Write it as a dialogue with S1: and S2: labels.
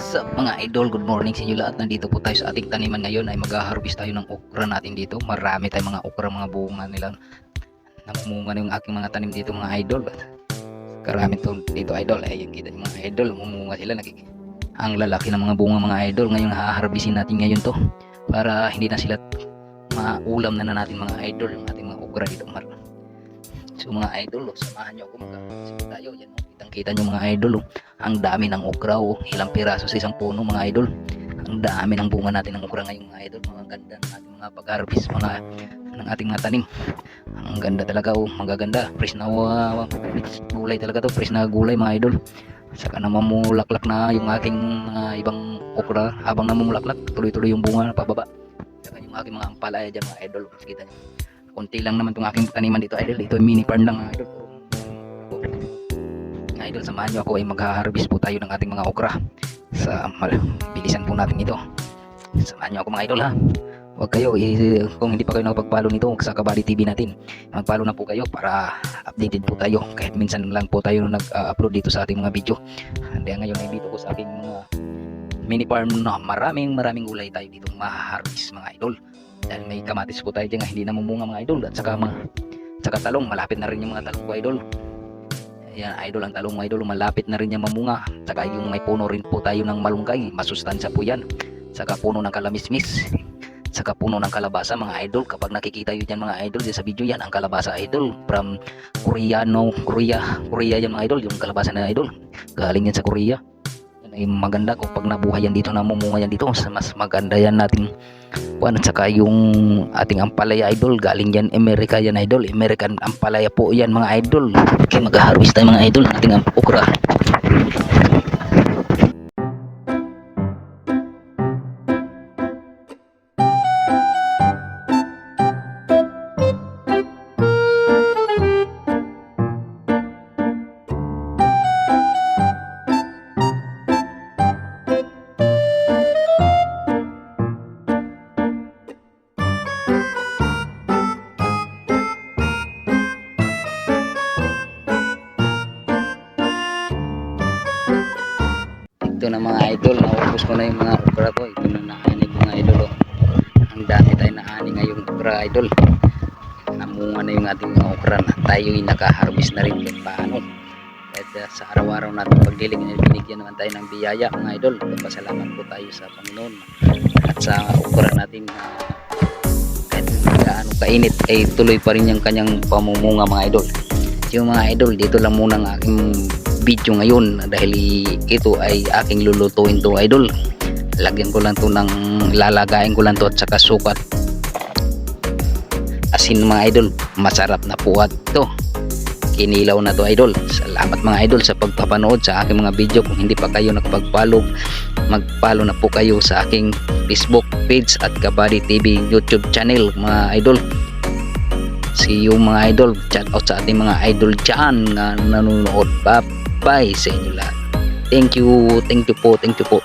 S1: What's up mga idol? Good morning sa inyo lahat. Nandito po tayo sa ating taniman ngayon ay mag-harvest tayo ng okra natin dito. Marami tayong mga okra, mga bunga nila. Namumunga na yung aking mga tanim dito mga idol. Karami to dito idol. Ayun kita yung mga idol. Mumunga sila. Ang lalaki ng mga bunga mga idol. Ngayon haharvestin natin ngayon to. Para hindi na sila maulam na natin mga idol. Yung ating mga okra dito. So mga idol, samahan nyo ako mag-harvest tayo. Yan kita nyo mga idol, ang dami ng okra, ilang piraso sa isang puno mga idol. Ang dami ng bunga natin ng okra ngayon mga idol. Mga ganda ng ating mga pag-harvest ng ating mga tanim. Ang ganda talaga, magaganda, fresh na gulay talaga to, fresh na gulay mga idol. Saka na mamulaklak na yung aking mga ibang okra. Habang namumulaklak, tuloy-tuloy yung bunga na pababa. Saka yung aking mga ampalaya dyan mga idol, kita nyo, konti lang naman itong aking taniman dito idol. Ito mini farm lang mga idol. Idol, samahan nyo ako ay mag-harvest po tayo ng ating mga okra. Bilisan po natin ito. Samahan nyo ako mga idol ha. Huwag kayo, kung hindi pa kayo nakapag-follow nito sa Kabady TV natin, mag-follow na po kayo para updated po tayo. Kahit minsan lang po tayo nag-upload dito sa ating mga video. Kaya ngayon ay dito ko sa aking mga mini farm na maraming gulay tayo dito ma-harvest mga idol. Dahil may kamatis po tayo dyan hindi namumunga mga idol. At saka talong, malapit na rin yung mga talong ko idol. Yan idol, ang talong idol, malapit na rin niya mamunga. Saka yung may puno rin po tayo ng malunggay, masustansya po yan. Saka puno ng kalamismis, saka puno ng kalabasa mga idol. Kapag nakikita nyo dyan mga idol sa video, yan ang kalabasa idol from Korea yan mga idol. Yung kalabasa na idol galing yan sa Korea. Yan ay maganda kapag nabuhay yan dito, namumunga yan dito, mas maganda yan nating at saka yung ating ampalaya idol, galing yan Amerika yan idol, American ampalaya po yan mga idol. Okay, mag-harvest tayo mga idol ng ating okra. Ito na mga idol, naubos ko na yung mga okra ko. Ito na naanig mga idol. Ang dami tayo naanig ngayong okra idol. Namunga na yung ating mga okra na tayo'y naka-harvest na rin kahit paano. Kahit sa araw-araw natin pagdilig, binigyan naman tayo ng biyaya mga idol. Pasalamat po tayo sa Panginoon at sa okra natin kahit gaano kainit ay tuloy pa rin yung kanyang pamumunga mga idol. Yung mga idol, dito lang muna ang aking video ngayon dahil ito ay aking lulutuin to idol. Lagyan ko lang to ng lalagayin ko lang to at saka sukat asin mga idol. Masarap na po at to kinilaw na to idol. Salamat mga idol sa pagpapanood sa aking mga video. Kung hindi pa kayo nakapag-follow, mag-follow na po kayo sa aking Facebook page at Kabady TV YouTube channel mga idol. See you mga idol. Shout out sa ating mga idol dyan na nanonood. Bye sa inyo lahat. Thank you po.